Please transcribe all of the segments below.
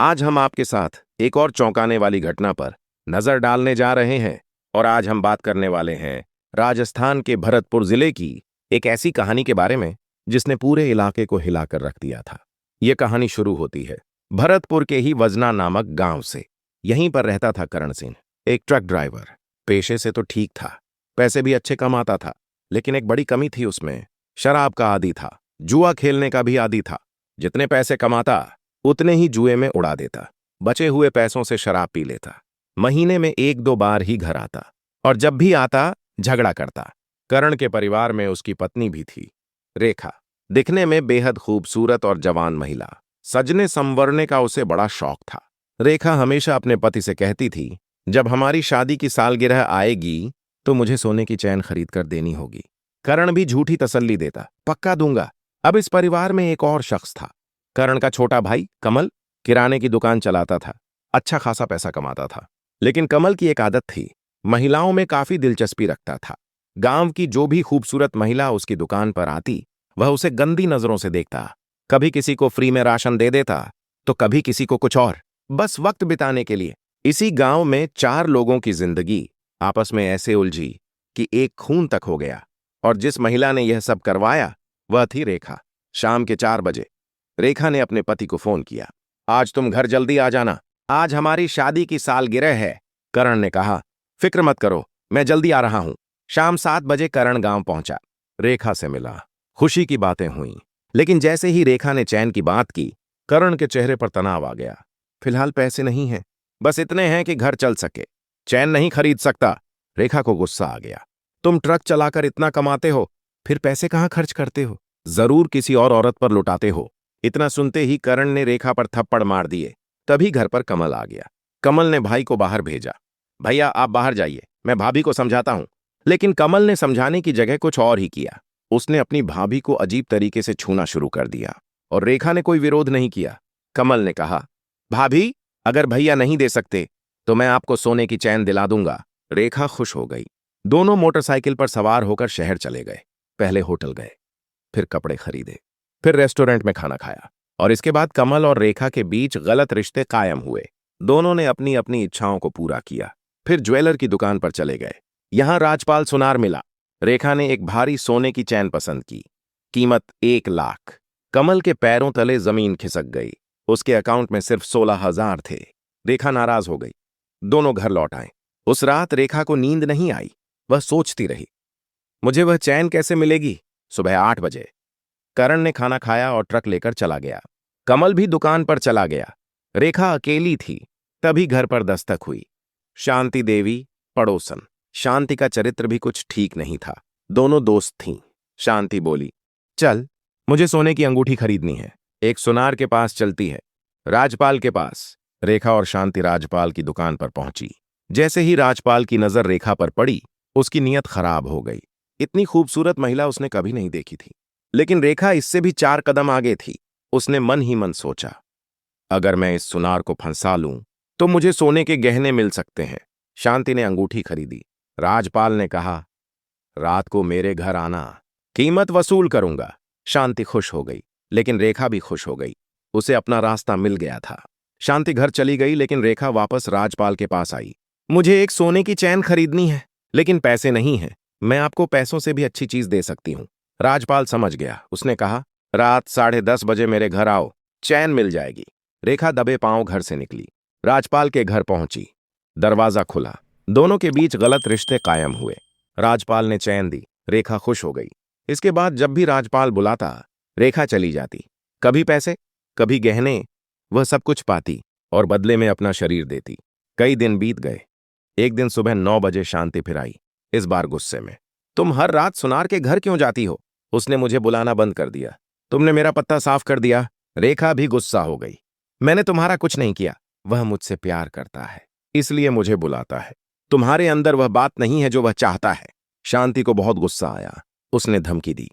आज हम आपके साथ एक और चौंकाने वाली घटना पर नजर डालने जा रहे हैं और आज हम बात करने वाले हैं राजस्थान के भरतपुर जिले की एक ऐसी कहानी के बारे में जिसने पूरे इलाके को हिलाकर रख दिया था। यह कहानी शुरू होती है भरतपुर के ही वजना नामक गांव से। यहीं पर रहता था करण सिंह, एक ट्रक ड्राइवर। पेशे से तो ठीक था, पैसे भी अच्छे कमाता था, लेकिन एक बड़ी कमी थी उसमें। शराब का आदी था, जुआ खेलने का भी आदी था। जितने पैसे कमाता उतने ही जुए में उड़ा देता, बचे हुए पैसों से शराब पी लेता। महीने में एक दो बार ही घर आता और जब भी आता झगड़ा करता। करण के परिवार में उसकी पत्नी भी थी, रेखा। दिखने में बेहद खूबसूरत और जवान महिला। सजने संवरने का उसे बड़ा शौक था। रेखा हमेशा अपने पति से कहती थी, जब हमारी शादी की सालगिरह आएगी तो मुझे सोने की चैन खरीद कर देनी होगी। करण भी झूठी तसल्ली देता, पक्का दूंगा। अब इस परिवार में एक और शख्स था, करण का छोटा भाई कमल। किराने की दुकान चलाता था, अच्छा खासा पैसा कमाता था। लेकिन कमल की एक आदत थी, महिलाओं में काफी दिलचस्पी रखता था। गांव की जो भी खूबसूरत महिला उसकी दुकान पर आती, वह उसे गंदी नजरों से देखता। कभी किसी को फ्री में राशन दे देता तो कभी किसी को कुछ और, बस वक्त बिताने के लिए। इसी गांव में 4 लोगों की जिंदगी आपस में ऐसे उलझी कि एक खून तक हो गया। और जिस महिला ने यह सब करवाया वह थी रेखा। शाम के 4 बजे रेखा ने अपने पति को फोन किया, आज तुम घर जल्दी आ जाना, आज हमारी शादी की सालगिरह है। करण ने कहा, फिक्र मत करो, मैं जल्दी आ रहा हूं। शाम 7 बजे करण गांव पहुंचा, रेखा से मिला, खुशी की बातें हुईं। लेकिन जैसे ही रेखा ने चैन की बात की, करण के चेहरे पर तनाव आ गया। फिलहाल पैसे नहीं हैं, बस इतने हैं कि घर चल सके, चैन नहीं खरीद सकता। रेखा को गुस्सा आ गया, तुम ट्रक चलाकर इतना कमाते हो, फिर पैसे कहां खर्च करते हो? जरूर किसी और औरत पर लुटाते हो। इतना सुनते ही करण ने रेखा पर थप्पड़ मार दिए। तभी घर पर कमल आ गया। कमल ने भाई को बाहर भेजा, भैया आप बाहर जाइए, मैं भाभी को समझाता हूं। लेकिन कमल ने समझाने की जगह कुछ और ही किया। उसने अपनी भाभी को अजीब तरीके से छूना शुरू कर दिया और रेखा ने कोई विरोध नहीं किया। कमल ने कहा, भाभी अगर भैया नहीं दे सकते तो मैं आपको सोने की चैन दिला दूंगा। रेखा खुश हो गई। दोनों मोटरसाइकिल पर सवार होकर शहर चले गए। पहले होटल गए, फिर कपड़े खरीदे, फिर रेस्टोरेंट में खाना खाया और इसके बाद कमल और रेखा के बीच गलत रिश्ते कायम हुए। दोनों ने अपनी अपनी इच्छाओं को पूरा किया। फिर ज्वेलर की दुकान पर चले गए। यहां राजपाल सुनार मिला। रेखा ने एक भारी सोने की चैन पसंद की, कीमत 1 लाख। कमल के पैरों तले जमीन खिसक गई। उसके अकाउंट में सिर्फ 16,000 थे। रेखा नाराज हो गई। दोनों घर लौट आए। उस रात रेखा को नींद नहीं आई। वह सोचती रही, मुझे वह चैन कैसे मिलेगी? सुबह 8 बजे करण ने खाना खाया और ट्रक लेकर चला गया। कमल भी दुकान पर चला गया। रेखा अकेली थी। तभी घर पर दस्तक हुई। शांति देवी, पड़ोसन। शांति का चरित्र भी कुछ ठीक नहीं था। दोनों दोस्त थीं। शांति बोली, चल मुझे सोने की अंगूठी खरीदनी है। एक सुनार के पास चलती है, राजपाल के पास। रेखा और शांति राजपाल की दुकान पर पहुंची। जैसे ही राजपाल की नजर रेखा पर पड़ी, उसकी नीयत खराब हो गई। इतनी खूबसूरत महिला उसने कभी नहीं देखी थी। लेकिन रेखा इससे भी 4 कदम आगे थी। उसने मन ही मन सोचा, अगर मैं इस सुनार को फंसा लूं तो मुझे सोने के गहने मिल सकते हैं। शांति ने अंगूठी खरीदी। राजपाल ने कहा, रात को मेरे घर आना, कीमत वसूल करूंगा। शांति खुश हो गई, लेकिन रेखा भी खुश हो गई। उसे अपना रास्ता मिल गया था। शांति घर चली गई, लेकिन रेखा वापस राजपाल के पास आई। मुझे एक सोने की चैन खरीदनी है, लेकिन पैसे नहीं हैं। मैं आपको पैसों से भी अच्छी चीज दे सकती हूं। राजपाल समझ गया। उसने कहा, रात 10:30 बजे मेरे घर आओ, चैन मिल जाएगी। रेखा दबे पांव घर से निकली। राजपाल के घर पहुंची। दरवाजा खुला। दोनों के बीच गलत रिश्ते कायम हुए। राजपाल ने चैन दी। रेखा खुश हो गई। इसके बाद जब भी राजपाल बुलाता, रेखा चली जाती। कभी पैसे, कभी गहने, वह सब कुछ पाती और बदले में अपना शरीर देती। कई दिन बीत गए। एक दिन सुबह 9 बजे शांति फिर आई, इस बार गुस्से में। तुम हर रात सुनार के घर क्यों जाती हो? उसने मुझे बुलाना बंद कर दिया। तुमने मेरा पत्ता साफ कर दिया। रेखा भी गुस्सा हो गई। मैंने तुम्हारा कुछ नहीं किया। वह मुझसे प्यार करता है, इसलिए मुझे बुलाता है। तुम्हारे अंदर वह बात नहीं है जो वह चाहता है। शांति को बहुत गुस्सा आया। उसने धमकी दी,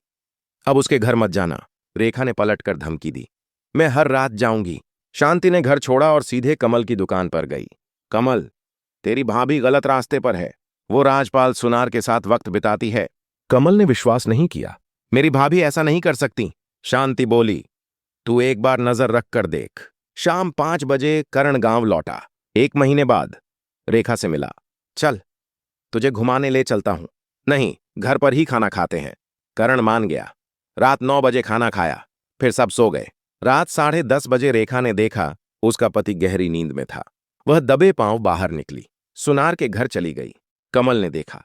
अब उसके घर मत जाना। रेखा ने पलटकर धमकी दी, मैं हर रात जाऊंगी। शांति ने घर छोड़ा और सीधे कमल की दुकान पर गई। कमल, तेरी भाभी गलत रास्ते पर है। वो राजपाल सुनार के साथ वक्त बिताती है। कमल ने विश्वास नहीं किया। मेरी भाभी ऐसा नहीं कर सकती। शांति बोली, तू एक बार नजर रख कर देख। शाम 5 बजे करण गांव लौटा। 1 महीने बाद रेखा से मिला। चल, तुझे घुमाने ले चलता हूं। नहीं, घर पर ही खाना खाते हैं। करण मान गया। रात 9 बजे खाना खाया, फिर सब सो गए। रात 10:30 बजे रेखा ने देखा उसका पति गहरी नींद में था। वह दबे पांव बाहर निकली, सुनार के घर चली गई। कमल ने देखा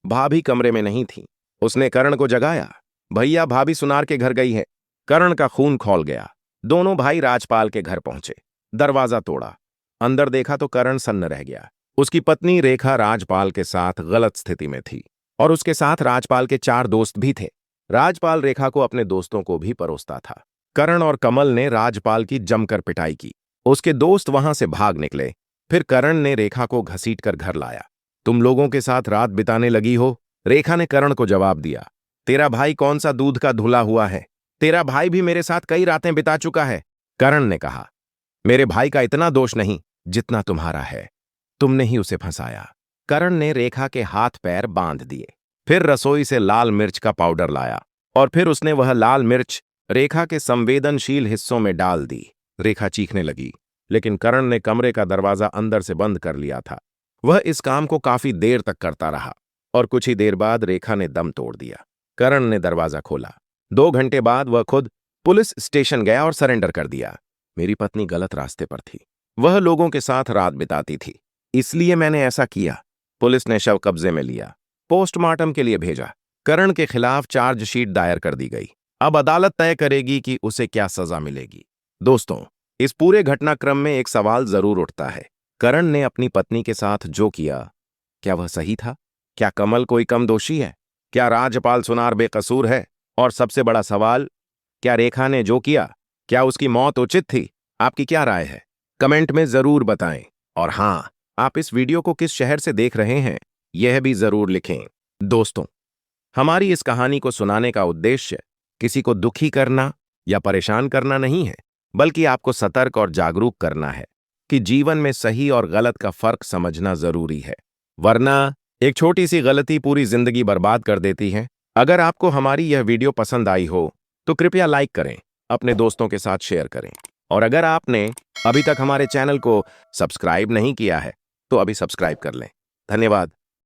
भाभी कमरे में नहीं थी। उसने करण को जगाया। भैया, भाभी सुनार के घर गई है। करण का खून खौल गया। दोनों भाई राजपाल के घर पहुंचे। दरवाजा तोड़ा। अंदर देखा तो करण सन्न रह गया। उसकी पत्नी रेखा राजपाल के साथ गलत स्थिति में थी और उसके साथ राजपाल के 4 दोस्त भी थे। राजपाल रेखा को अपने दोस्तों को भी परोसता था। करण और कमल ने राजपाल की जमकर पिटाई की। उसके दोस्त वहां से भाग निकले। फिर करण ने रेखा को घसीटकर घर लाया। तुम लोगों के साथ रात बिताने लगी हो? रेखा ने करण को जवाब दिया। तेरा भाई कौन सा दूध का धुला हुआ है? तेरा भाई भी मेरे साथ कई रातें बिता चुका है। करण ने कहा, मेरे भाई का इतना दोष नहीं जितना तुम्हारा है। तुमने ही उसे फंसाया। करण ने रेखा के हाथ पैर बांध दिए। फिर रसोई से लाल मिर्च का पाउडर लाया और फिर उसने वह लाल मिर्च रेखा के संवेदनशील हिस्सों में डाल दी। रेखा चीखने लगी, लेकिन करण ने कमरे का दरवाजा अंदर से बंद कर लिया था। वह इस काम को काफी देर तक करता रहा और कुछ ही देर बाद रेखा ने दम तोड़ दिया। करण ने दरवाजा खोला। 2 घंटे बाद वह खुद पुलिस स्टेशन गया और सरेंडर कर दिया। मेरी पत्नी गलत रास्ते पर थी। वह लोगों के साथ रात बिताती थी, इसलिए मैंने ऐसा किया। पुलिस ने शव कब्जे में लिया, पोस्टमार्टम के लिए भेजा। करण के खिलाफ चार्जशीट दायर कर दी गई। अब अदालत तय करेगी कि उसे क्या सजा मिलेगी। दोस्तों, इस पूरे घटनाक्रम में एक सवाल जरूर उठता है। करण ने अपनी पत्नी के साथ जो किया, क्या वह सही था? क्या कमल कोई कम दोषी है? क्या राजपाल सुनार बेकसूर है? और सबसे बड़ा सवाल, क्या रेखा ने जो किया, क्या उसकी मौत उचित थी? आपकी क्या राय है? कमेंट में जरूर बताएं। और हाँ, आप इस वीडियो को किस शहर से देख रहे हैं, यह भी जरूर लिखें। दोस्तों, हमारी इस कहानी को सुनाने का उद्देश्य किसी को दुखी करना या परेशान करना नहीं है, बल्कि आपको सतर्क और जागरूक करना है कि जीवन में सही और गलत का फर्क समझना जरूरी है। वरना एक छोटी सी गलती पूरी जिंदगी बर्बाद कर देती है। अगर आपको हमारी यह वीडियो पसंद आई हो तो कृपया लाइक करें, अपने दोस्तों के साथ शेयर करें। और अगर आपने अभी तक हमारे चैनल को सब्सक्राइब नहीं किया है तो अभी सब्सक्राइब कर लें। धन्यवाद।